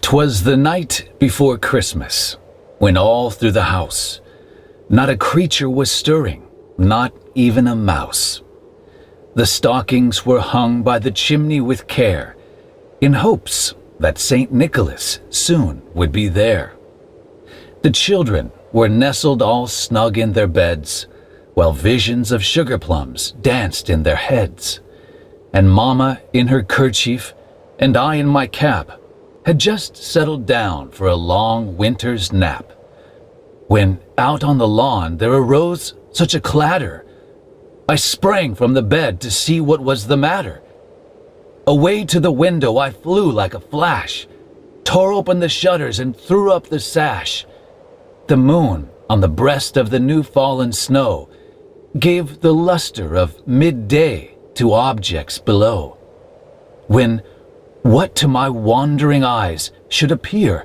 'Twas the night before Christmas, when all through the house not a creature was stirring, not even a mouse. The stockings were hung by the chimney with care, in hopes that St. Nicholas soon would be there. The children were nestled all snug in their beds, while visions of sugar plums danced in their heads. And Mama in her kerchief, and I in my cap, had just settled down for a long winter's nap, when out on the lawn there arose such a clatter. I sprang from the bed to see what was the matter. Away to the window I flew like a flash, tore open the shutters and threw up the sash. The moon on the breast of the new-fallen snow gave the luster of midday to objects below, when what to my wandering eyes should appear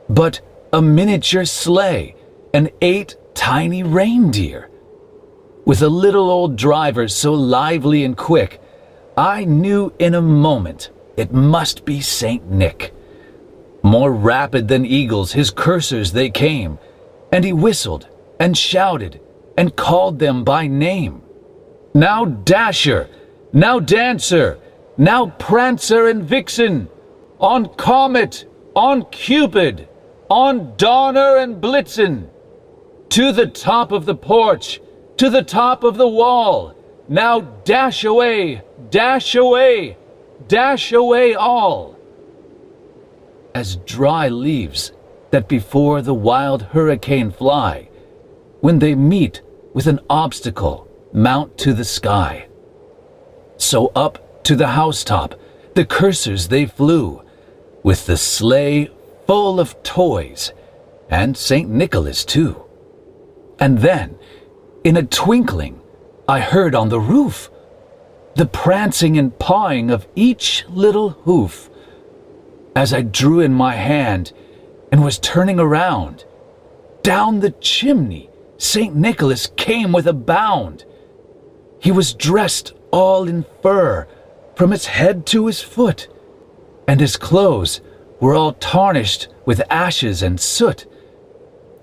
but a miniature sleigh and 8 tiny reindeer. With a little old driver so lively and quick, I knew in a moment it must be Saint Nick. More rapid than eagles his coursers they came, and he whistled and shouted and called them by name. Now Dasher, now Dancer, now Prancer and Vixen, on Comet, on Cupid, on Donner and Blitzen, to the top of the porch, to the top of the wall, now dash away, dash away, dash away all. As dry leaves that before the wild hurricane fly, when they meet with an obstacle, mount to the sky. So up to the housetop the coursers they flew, with the sleigh full of toys, and St. Nicholas too. And then, in a twinkling, I heard on the roof the prancing and pawing of each little hoof. As I drew in my hand and was turning around, down the chimney St. Nicholas came with a bound. He was dressed all in fur, from his head to his foot, and his clothes were all tarnished with ashes and soot.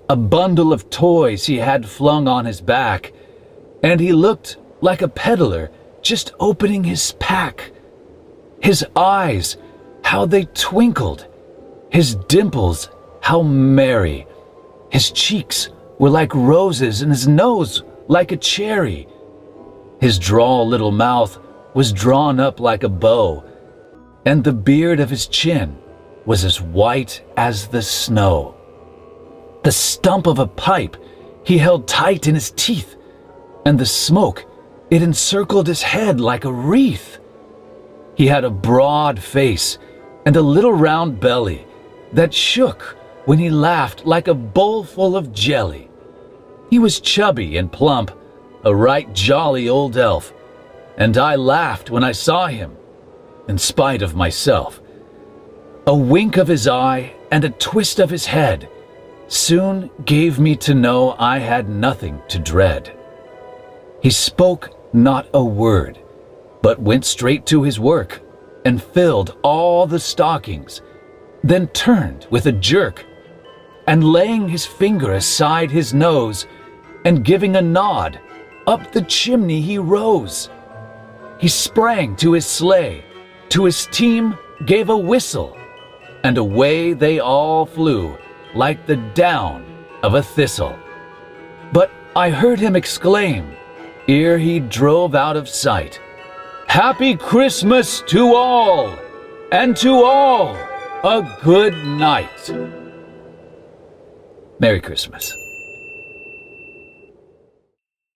A bundle of toys he had flung on his back, and he looked like a peddler just opening his pack. His eyes, how they twinkled, his dimples, how merry. His cheeks were like roses, and his nose like a cherry. His droll little mouth was drawn up like a bow, and the beard of his chin was as white as the snow. The stump of a pipe he held tight in his teeth, and the smoke, it encircled his head like a wreath. He had a broad face and a little round belly that shook when he laughed like a bowl full of jelly. He was chubby and plump, a right jolly old elf, and I laughed when I saw him, in spite of myself. A wink of his eye and a twist of his head soon gave me to know I had nothing to dread. He spoke not a word, but went straight to his work and filled all the stockings, then turned with a jerk, and laying his finger aside his nose and giving a nod, up the chimney he rose. He sprang to his sleigh, to his team gave a whistle, and away they all flew like the down of a thistle. But I heard him exclaim, ere he drove out of sight, "Happy Christmas to all, and to all a good night." Merry Christmas.